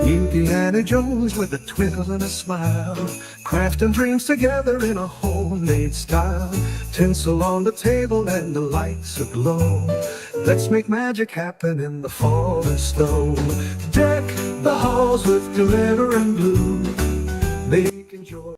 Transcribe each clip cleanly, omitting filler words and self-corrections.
Indiana Jones with a twinkle and a smile, crafting dreams together in a homemade style. Tinsel on the table and the lights aglow. Let's make magic happen in the fall and snow. Deck the halls with glitter and blue. Making joy.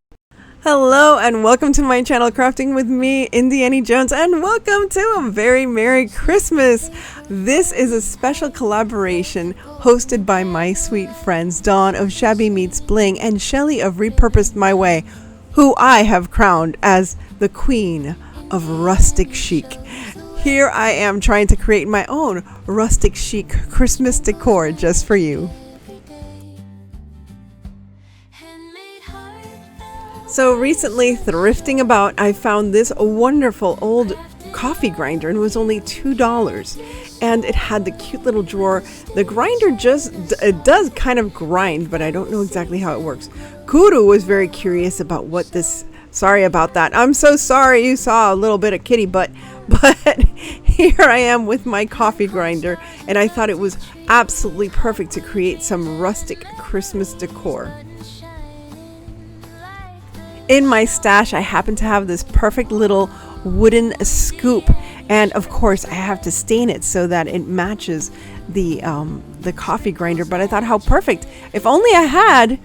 Hello and welcome to my channel Crafting with me, Indiana Jones, and welcome to a very Merry Christmas. This is a special collaboration hosted by my sweet friends Dawn of Shabby Meets Bling and Shelly of Repurposed My Way, who I have crowned as the Queen of Rustic Chic. Here I am trying to create my own rustic chic Christmas decor just for you. So recently, thrifting about, I found this wonderful old coffee grinder, and it was only $2. And it had the cute little drawer. The grinder it does kind of grind, but I don't know exactly how it works. Kuru was very curious about what this, sorry about that. I'm so sorry you saw a little bit of kitty butt, but here I am with my coffee grinder, and I thought it was absolutely perfect to create some rustic Christmas decor. In my stash, I happen to have this perfect little wooden scoop, and of course I have to stain it so that it matches the coffee grinder. But I thought, how perfect! If only I had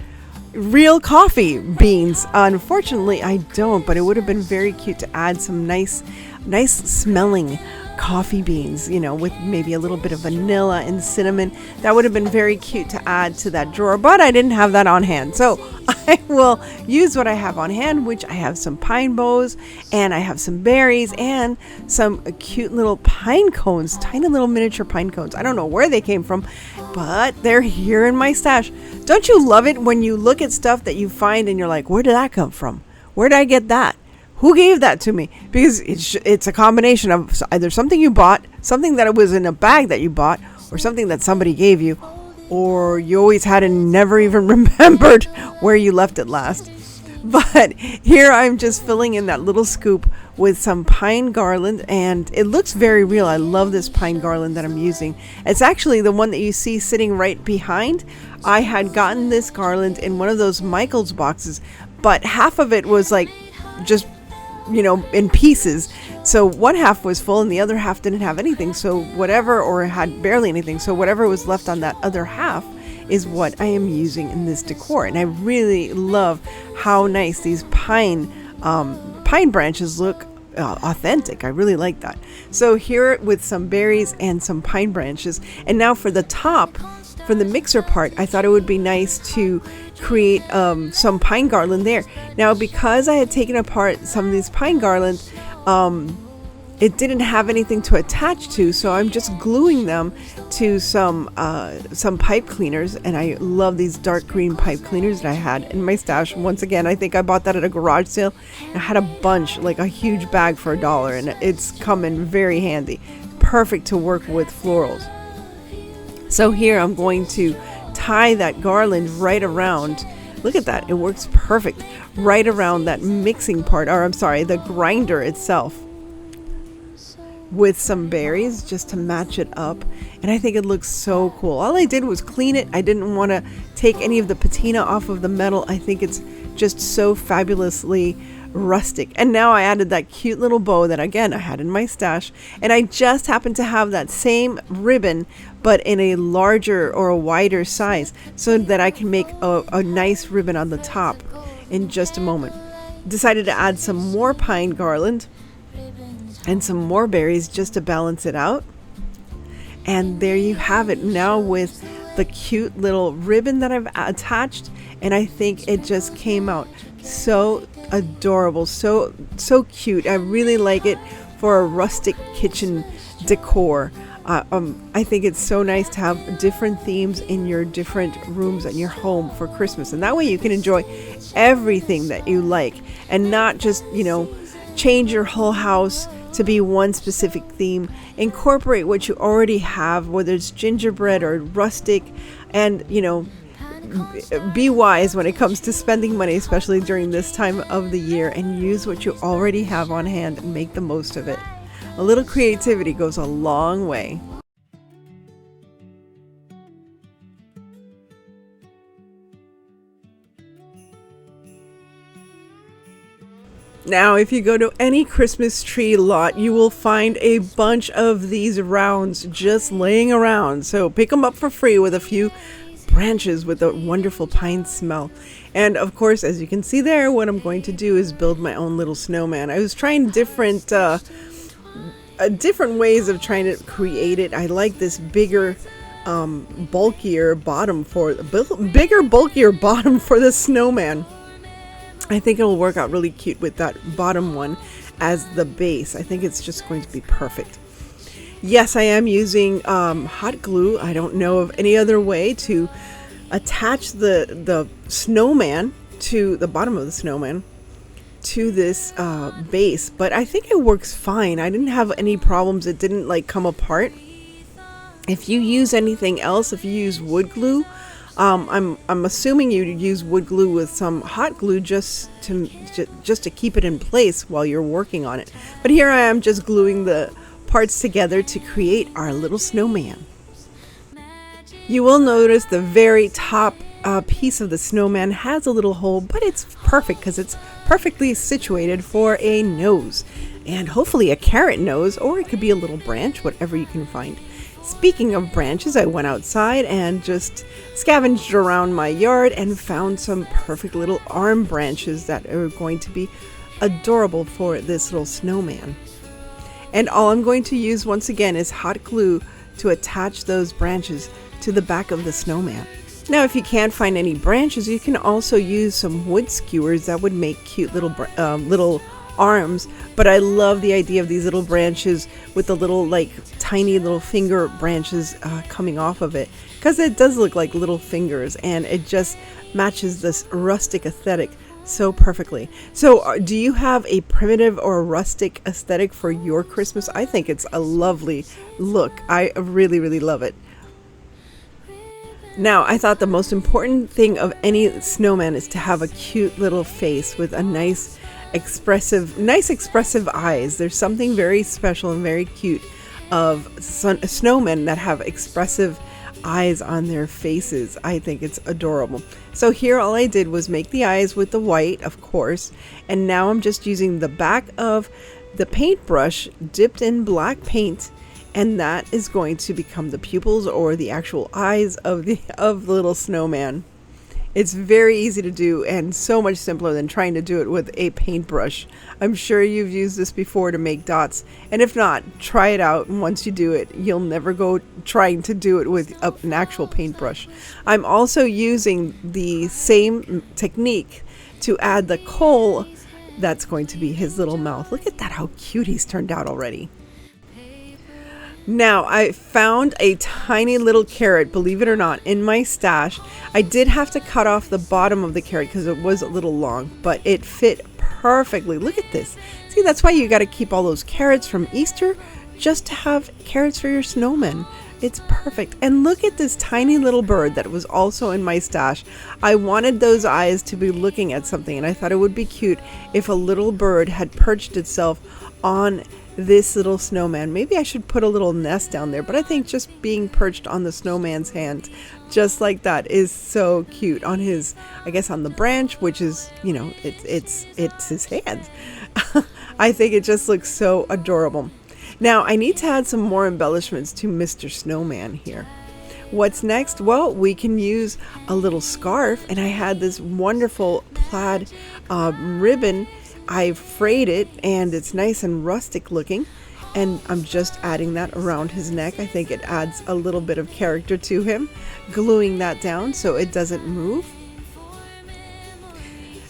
real coffee beans. Unfortunately, I don't, but it would have been very cute to add some nice smelling coffee beans, you know, with maybe a little bit of vanilla and cinnamon. That would have been very cute to add to that drawer, but I didn't have that on hand. So I will use what I have on hand, which I have some pine boughs, and I have some berries and some cute little pine cones, tiny little miniature pine cones. I don't know where they came from, but they're here in my stash. Don't you love it when you look at stuff that you find and you're like, where did that come from? Where did I get that? Who gave that to me? Because it's a combination of either something you bought, something that it was in a bag that you bought, or something that somebody gave you, or you always had and never even remembered where you left it last. But here I'm just filling in that little scoop with some pine garland, and it looks very real. I love this pine garland that I'm using. It's actually the one that you see sitting right behind. I had gotten this garland in one of those Michaels boxes, but half of it was like just, you know, in pieces. So one half was full and the other half didn't have anything. So whatever, or had barely anything. So whatever was left on that other half is what I am using in this decor. And I really love how nice these pine branches look authentic. I really like that. So here with some berries and some pine branches. And now for the top, for the mixer part, I thought it would be nice to create some pine garland there. Now, because I had taken apart some of these pine garland, it didn't have anything to attach to, so I'm just gluing them to some pipe cleaners. And I love these dark green pipe cleaners that I had in my stash. Once again, I think I bought that at a garage sale. I had a bunch, like a huge bag for $1, and it's come in very handy. Perfect to work with florals. So here I'm going to tie that garland right around. Look at that. It works perfect right around that mixing part, or I'm sorry, the grinder itself, with some berries just to match it up. And I think it looks so cool. All I did was clean it. I didn't want to take any of the patina off of the metal. I think it's just so fabulously rustic. And now I added that cute little bow that again I had in my stash, and I just happened to have that same ribbon but in a larger or a wider size, so that I can make a nice ribbon on the top in just a moment. Decided to add some more pine garland and some more berries just to balance it out. And there you have it, now with the cute little ribbon that I've attached. And I think it just came out so adorable, so cute. I really like it for a rustic kitchen decor. I think it's so nice to have different themes in your different rooms in your home for Christmas, and that way you can enjoy everything that you like and not just, you know, change your whole house to be one specific theme. Incorporate what you already have, whether it's gingerbread or rustic, and, you know, be wise when it comes to spending money, especially during this time of the year, and use what you already have on hand and make the most of it. A little creativity goes a long way. Now, if you go to any Christmas tree lot, you will find a bunch of these rounds just laying around. So pick them up for free with a few branches with a wonderful pine smell. And of course, as you can see there, what I'm going to do is build my own little snowman. I was trying different ways of trying to create it. I like this bigger, bulkier bottom for the snowman. I think it'll work out really cute with that bottom one as the base. I think it's just going to be perfect. Yes, I am using hot glue. I don't know of any other way to attach the snowman to the bottom of the snowman to this base, but I think it works fine. I didn't have any problems. It didn't like come apart. If you use anything else, if you use wood glue, I'm assuming you use wood glue with some hot glue just to keep it in place while you're working on it. But here I am just gluing the parts together to create our little snowman. You will notice the very top piece of the snowman has a little hole, but it's perfect because it's perfectly situated for a nose, and hopefully a carrot nose, or it could be a little branch, whatever you can find. Speaking of branches, I went outside and just scavenged around my yard and found some perfect little arm branches that are going to be adorable for this little snowman. And all I'm going to use once again is hot glue to attach those branches to the back of the snowman. Now, if you can't find any branches, you can also use some wood skewers that would make cute little arms. But I love the idea of these little branches with the little like tiny little finger branches coming off of it, because it does look like little fingers and it just matches this rustic aesthetic so perfectly. So do you have a primitive or a rustic aesthetic for your Christmas? I think it's a lovely look. I really, really love it. Now, I thought the most important thing of any snowman is to have a cute little face with a nice expressive eyes. There's something very special and very cute of snowmen that have expressive eyes on their faces. I think it's adorable. So here all I did was make the eyes with the white, of course, and now I'm just using the back of the paintbrush dipped in black paint, and that is going to become the pupils or the actual eyes of the little snowman. It's very easy to do and so much simpler than trying to do it with a paintbrush. I'm sure you've used this before to make dots, and if not, try it out, and once you do it, you'll never go trying to do it with an actual paintbrush. I'm also using the same technique to add the coal that's going to be his little mouth. Look at that, how cute he's turned out already. Now, I found a tiny little carrot, believe it or not, in my stash. I did have to cut off the bottom of the carrot because it was a little long, but it fit perfectly. Look at this. See, that's why you got to keep all those carrots from Easter, just to have carrots for your snowman. It's perfect. And look at this tiny little bird that was also in my stash. I wanted those eyes to be looking at something, and I thought it would be cute if a little bird had perched itself on this little snowman. Maybe I should put a little nest down there, but I think just being perched on the snowman's hand just like that is so cute on his, I guess, on the branch, which is, you know, it's his hand. I think it just looks so adorable. Now I need to add some more embellishments to Mr. Snowman here. What's next? Well, we can use a little scarf, and I had this wonderful plaid ribbon. I frayed it, and it's nice and rustic looking, and I'm just adding that around his neck. I think it adds a little bit of character to him, gluing that down so it doesn't move.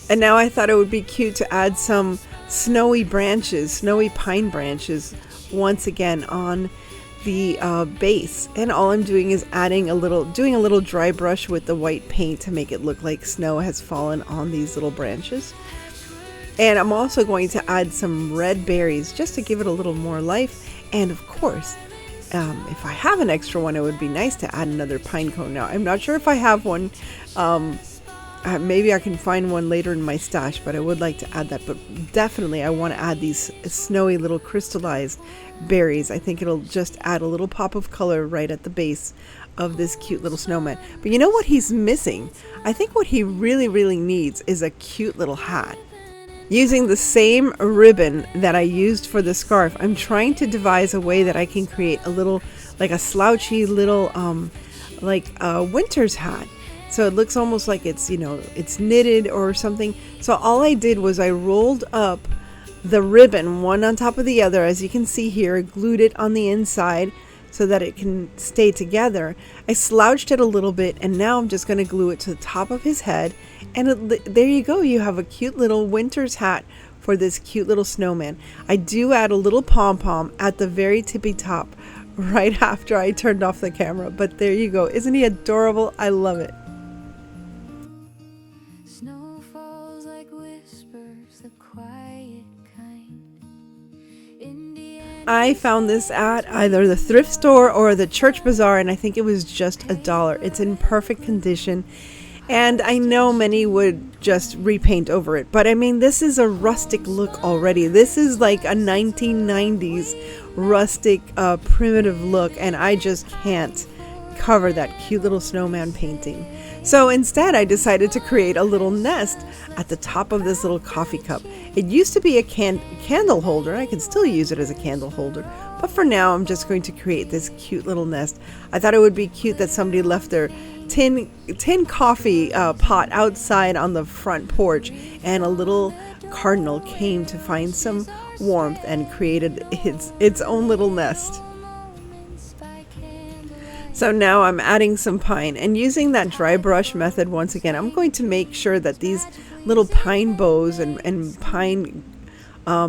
And now I thought it would be cute to add some snowy branches, snowy pine branches, once again on the base. And all I'm doing is doing a little dry brush with the white paint to make it look like snow has fallen on these little branches. And I'm also going to add some red berries just to give it a little more life. And of course, if I have an extra one, it would be nice to add another pine cone. Now, I'm not sure if I have one. Maybe I can find one later in my stash, but I would like to add that. But definitely I want to add these snowy little crystallized berries. I think it'll just add a little pop of color right at the base of this cute little snowman. But you know what he's missing? I think what he really, really needs is a cute little hat. Using the same ribbon that I used for the scarf, I'm trying to devise a way that I can create a little, like a slouchy little, like a winter's hat. So it looks almost like it's, it's knitted or something. So all I did was I rolled up the ribbon one on top of the other, as you can see here, glued it on the inside so that it can stay together. I slouched it a little bit, and now I'm just going to glue it to the top of his head, and there you go. You have a cute little winter's hat for this cute little snowman. I do add a little pom-pom at the very tippy top right after I turned off the camera, but there you go. Isn't he adorable? I love it. Snow falls like whispers, the quiet kind. I found this at either the thrift store or the church bazaar, and I think it was just $1. It's in perfect condition, and I know many would just repaint over it, but I mean, this is a rustic look already. This is like a 1990s rustic primitive look, and I just can't cover that cute little snowman painting. So instead, I decided to create a little nest at the top of this little coffee cup. It used to be a candle holder. I can still use it as a candle holder, but for now I'm just going to create this cute little nest. I thought it would be cute that somebody left their tin coffee pot outside on the front porch, and a little cardinal came to find some warmth and created its own little nest. So now I'm adding some pine, and using that dry brush method once again, I'm going to make sure that these little pine boughs and pine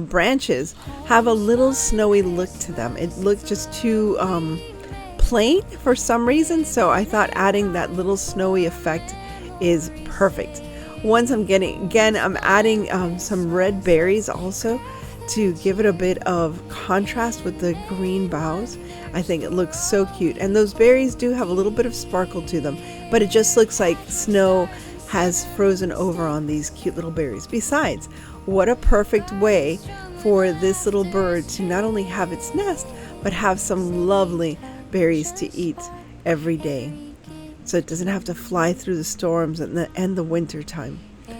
branches have a little snowy look to them. It looked just too plain for some reason, so I thought adding that little snowy effect is perfect. Once I'm adding some red berries also to give it a bit of contrast with the green boughs. I think it looks so cute, and those berries do have a little bit of sparkle to them, but it just looks like snow has frozen over on these cute little berries. Besides, what a perfect way for this little bird to not only have its nest, but have some lovely berries to eat every day, so it doesn't have to fly through the storms and the winter time.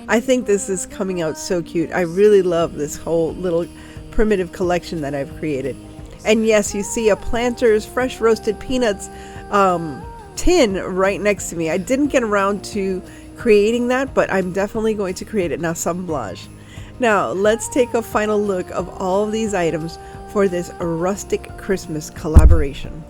I think this is coming out so cute. I really love this whole little primitive collection that I've created. And yes, you see a Planters fresh roasted peanuts tin right next to me. I didn't get around to creating that, but I'm definitely going to create it in assemblage. Now let's take a final look of all of these items for this rustic Christmas collaboration.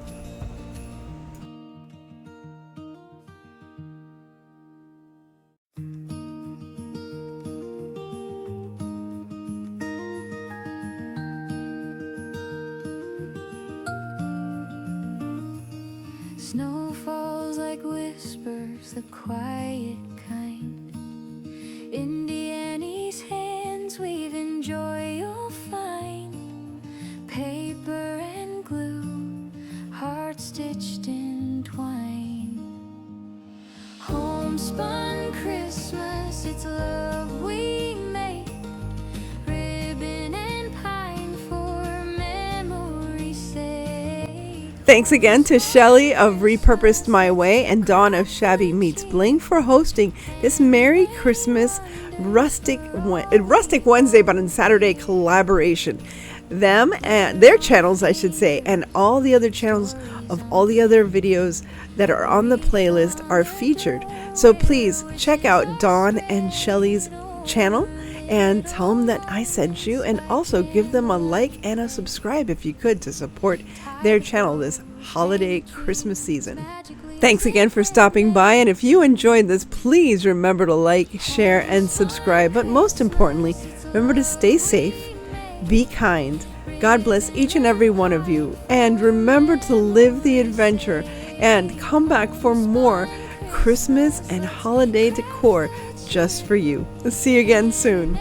Snow falls like whispers, the quiet kind. In Annie's hands weaving joy you'll find. Paper and glue, heart stitched in twine. Homespun Christmas, it's love we make. Ribbon and pine for memory's sake. Thanks again to Shelly of Repurposed My Way and Dawn of Shabby Meets Bling for hosting this Merry Christmas Rustic Wednesday, but on Saturday collaboration. Them and their channels, I should say, and all the other channels of all the other videos that are on the playlist are featured. So please check out Dawn and Shelly's channel and tell them that I sent you, and also give them a like and a subscribe if you could, to support their channel this holiday Christmas season. Thanks again for stopping by, and if you enjoyed this, please remember to like, share, and subscribe. But most importantly, remember to stay safe, be kind, God bless each and every one of you, and remember to live the adventure and come back for more Christmas and holiday decor just for you. See you again soon.